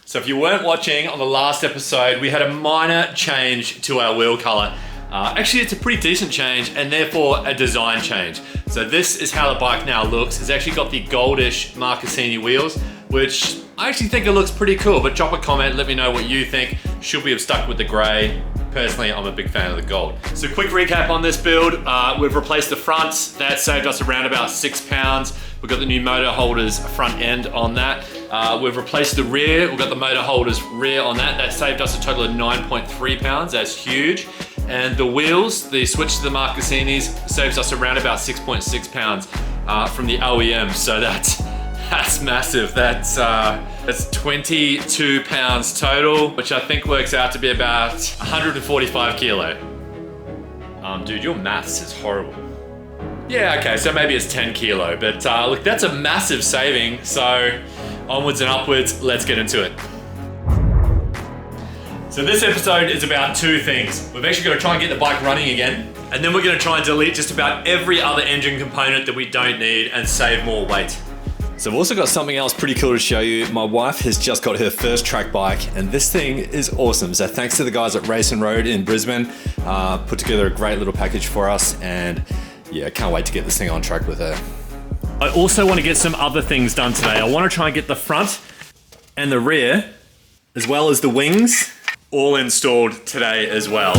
So if you weren't watching on the last episode, we had a minor change to our wheel color. Actually, it's a pretty decent change and therefore a design change. So this is how the bike now looks. It's actually got the goldish Marcassini wheels, which I actually think it looks pretty cool, but drop a comment, let me know what you think. Should we have stuck with the gray? Personally, I'm a big fan of the gold. So quick recap on this build. We've replaced the fronts. That saved us around about 6 pounds. We've got the new motor holders front end on that. We've replaced the rear. We've got the motor holders rear on that. That saved us a total of 9.3 pounds. That's huge. And the wheels, the switch to the Marcassinis, saves us around about 6.6 pounds from the OEM. So that's massive. That's 22 pounds total, which I think works out to be about 145 kilo. Dude, your maths is horrible. Yeah, okay, so maybe it's 10 kilo, but look, that's a massive saving. So onwards and upwards, let's get into it. So this episode is about two things. We've actually got to try and get the bike running again, and then we're going to try and delete just about every other engine component that we don't need and save more weight. So I've also got something else pretty cool to show you. My wife has just got her first track bike, and this thing is awesome. So thanks to the guys at Race and Road in Brisbane, put together a great little package for us, and yeah, can't wait to get this thing on track with her. I also want to get some other things done today. I want to try and get the front and the rear, as well as the wings, all installed today as well.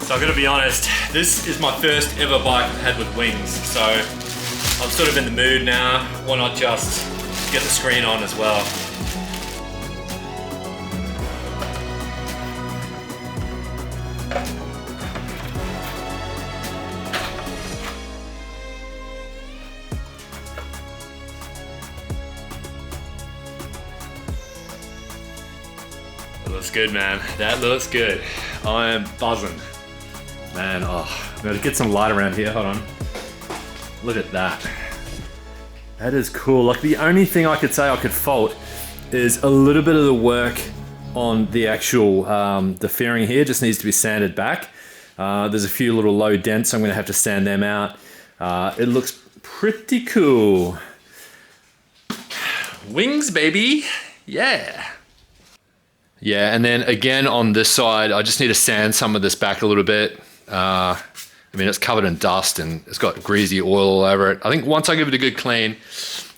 I've got to be honest, this is my first ever bike I've had with wings, so I'm sort of in the mood now. Why not just get the screen on as well? That looks good, man. That looks good. I am buzzing. Man, oh, I'm gonna get some light around here, hold on. Look at that. That is cool. Like, the only thing I could say I could fault is a little bit of the work on the actual, the fairing here just needs to be sanded back. There's a few little low dents, so I'm gonna have to sand them out. It looks pretty cool. Wings, baby, yeah. Yeah, and then again on this side, I just need to sand some of this back a little bit. I mean, it's covered in dust and it's got greasy oil all over it. I think once I give it a good clean,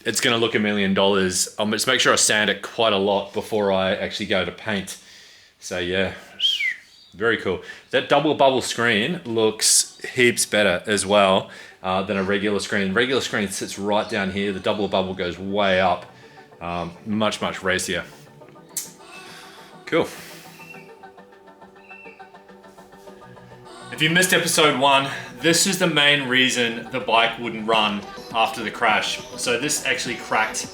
it's gonna look $1 million. Just make sure I sand it quite a lot before I actually go to paint. So yeah, very cool. That double bubble screen looks heaps better as well than a regular screen. Regular screen sits right down here. The double bubble goes way up. Much, much racier. Cool. If you missed episode 1, this is the main reason the bike wouldn't run after the crash. So this actually cracked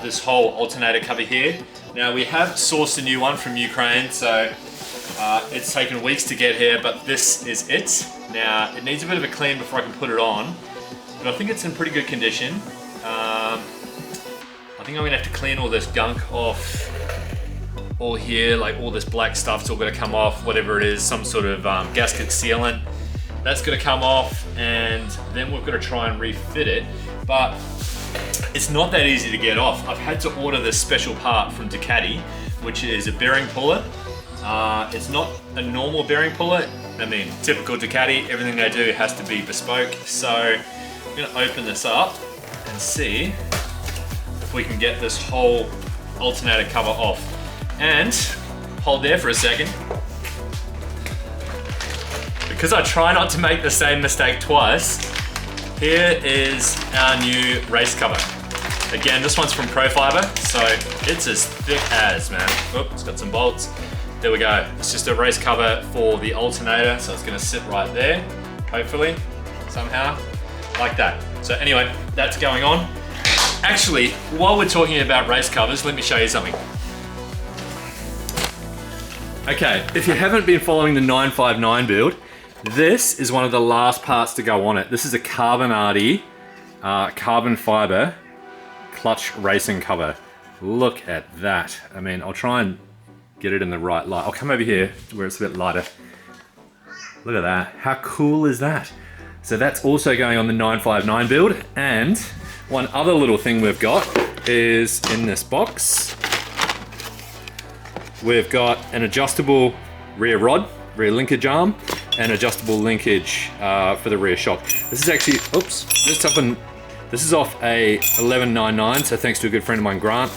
this whole alternator cover here. Now we have sourced a new one from Ukraine, so it's taken weeks to get here, but this is it. Now it needs a bit of a clean before I can put it on, but I think it's in pretty good condition. I think I'm gonna have to clean all this gunk off all here, like all this black stuff's all gonna come off, whatever it is, some sort of gasket sealant. That's gonna come off, and then we've got to try and refit it. But it's not that easy to get off. I've had to order this special part from Ducati, which is a bearing puller. It's not a normal bearing puller. I mean, typical Ducati, everything they do has to be bespoke. So I'm gonna open this up and see if we can get this whole alternator cover off. And hold there for a second. Because I try not to make the same mistake twice, here is our new race cover. Again, this one's from Profiber, so it's as thick as, man. Oh, it's got some bolts. There we go. It's just a race cover for the alternator, so it's gonna sit right there, hopefully, somehow, like that. So anyway, that's going on. Actually, while we're talking about race covers, let me show you something. Okay, if you haven't been following the 959 build, this is one of the last parts to go on it. This is a Carbonati carbon fiber clutch racing cover. Look at that. I mean, I'll try and get it in the right light. I'll come over here where it's a bit lighter. Look at that. How cool is that? So that's also going on the 959 build. And one other little thing we've got is in this box, we've got an adjustable rear rod, rear linkage arm, and adjustable linkage for the rear shock. This is actually, oops, this is off a 1199, so thanks to a good friend of mine, Grant,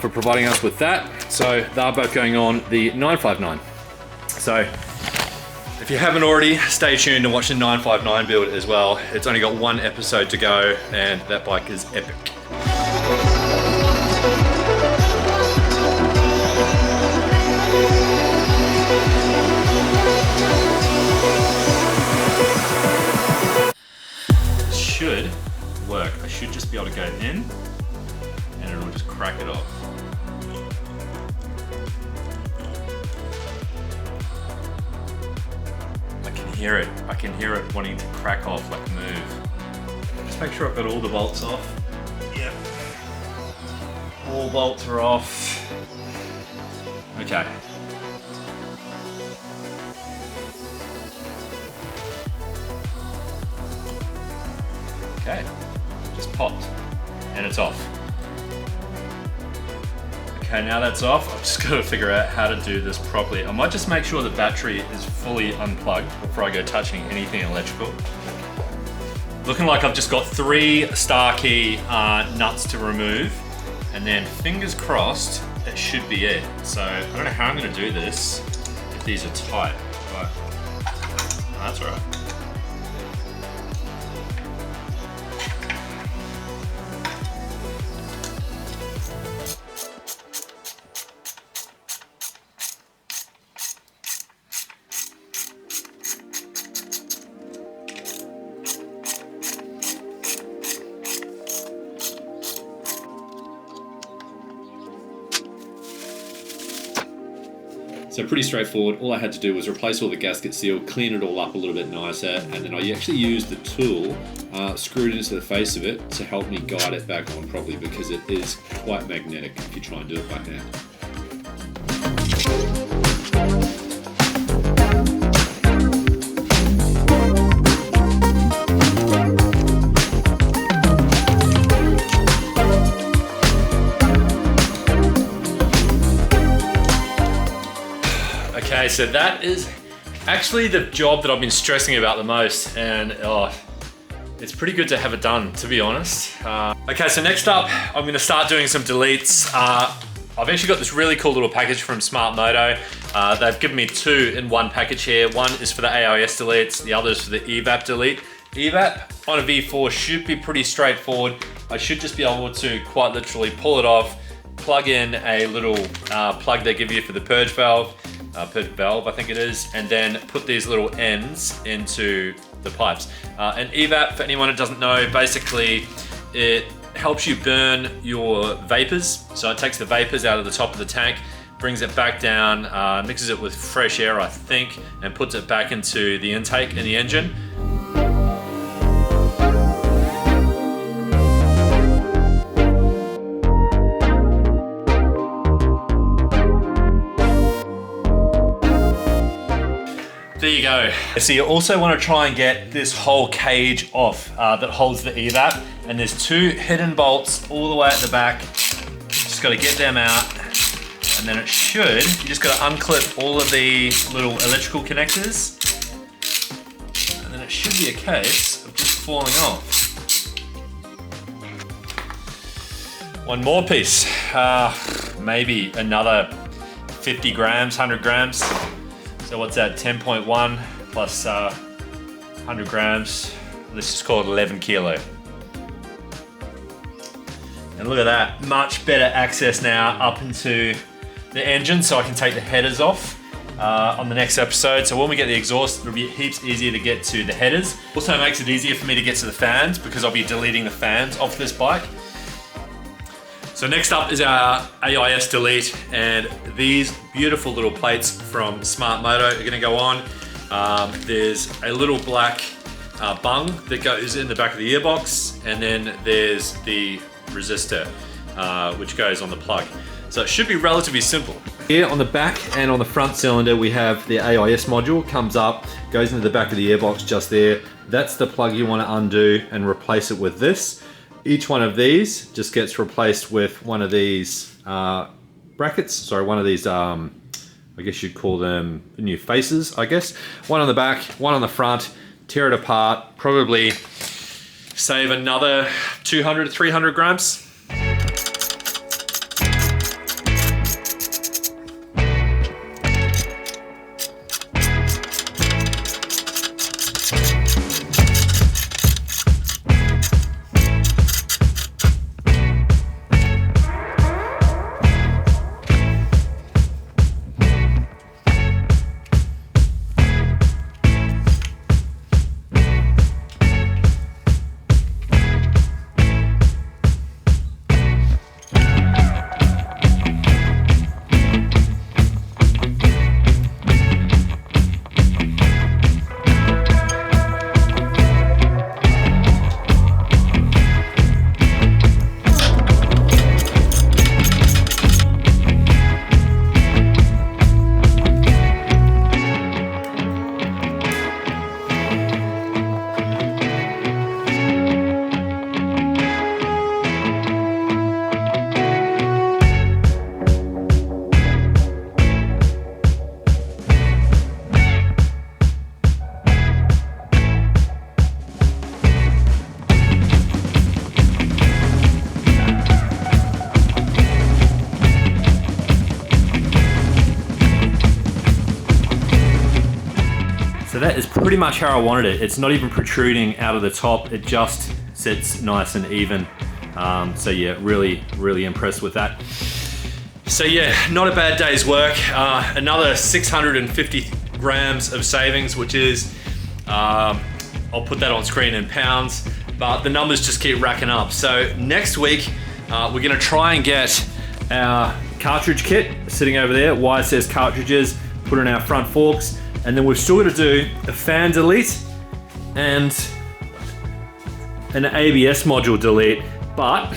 for providing us with that. So they're both going on the 959. So if you haven't already, stay tuned and watch the 959 build as well. It's only got one episode to go, and that bike is epic. Should work. I should just be able to go in and it'll just crack it off. I can hear it. I can hear it wanting to crack off, like move. Just make sure I've got all the bolts off. Yep. All bolts are off. Okay. Okay, just popped, and it's off. Okay, now that's off, I've just got to figure out how to do this properly. I might just make sure the battery is fully unplugged before I go touching anything electrical. Looking like I've just got 3 star key nuts to remove, and then fingers crossed, that should be it. So I don't know how I'm going to do this if these are tight, but that's all right. So pretty straightforward. All I had to do was replace all the gasket seal, clean it all up a little bit nicer, and then I actually used the tool screwed into the face of it to help me guide it back on properly, because it is quite magnetic if you try and do it by hand. Okay, so that is actually the job that I've been stressing about the most, and it's pretty good to have it done, to be honest. Okay, so next up, I'm gonna start doing some deletes. I've actually got this really cool little package from Smart Moto. They've given me 2 in one package here. One is for the AIS deletes, the other is for the EVAP delete. EVAP on a V4 should be pretty straightforward. I should just be able to quite literally pull it off, plug in a little plug they give you for the purge valve, I think it is, and then put these little ends into the pipes. And EVAP, for anyone who doesn't know, basically it helps you burn your vapors. So it takes the vapors out of the top of the tank, brings it back down, mixes it with fresh air, I think, and puts it back into the intake in the engine. there you go. So you also want to try and get this whole cage off that holds the EVAP. And there's 2 hidden bolts all the way at the back. Just got to get them out. And then it should, you just got to unclip all of the little electrical connectors. And then it should be a case of just falling off. One more piece, maybe another 50 grams, 100 grams. So what's that, 10.1 plus 100 grams. Let's just call it 11 kilo. And look at that, much better access now up into the engine, so I can take the headers off on the next episode. So when we get the exhaust, it'll be heaps easier to get to the headers. Also makes it easier for me to get to the fans because I'll be deleting the fans off this bike. So next up is our AIS delete, and these beautiful little plates from Smart Moto are gonna go on. There's a little black bung that goes in the back of the gearbox, and then there's the resistor, which goes on the plug. So it should be relatively simple. Here on the back and on the front cylinder, we have the AIS module, comes up, goes into the back of the gearbox just there. That's the plug you want to undo and replace it with this. Each one of these just gets replaced with one of these brackets. Sorry, one of these, I guess you'd call them new faces, I guess. One on the back, one on the front, tear it apart, probably save another 200 to 300 grams. So that is pretty much how I wanted it. It's not even protruding out of the top. It just sits nice and even. So yeah, really impressed with that. So yeah, not a bad day's work. Another 650 grams of savings, which is, I'll put that on screen in pounds, but the numbers just keep racking up. So next week, we're gonna try and get our cartridge kit sitting over there, YSS cartridges, put in our front forks, and then we've still got to do a fan delete and an ABS module delete. But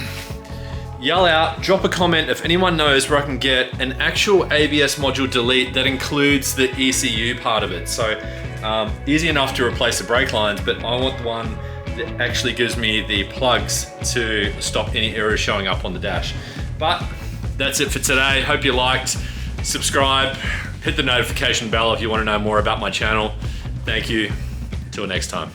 yell out, drop a comment if anyone knows where I can get an actual ABS module delete that includes the ECU part of it. So easy enough to replace the brake lines, but I want one that actually gives me the plugs to stop any errors showing up on the dash. But that's it for today. Hope you liked. Subscribe, hit the notification bell if you want to know more about my channel. Thank you. Until next time.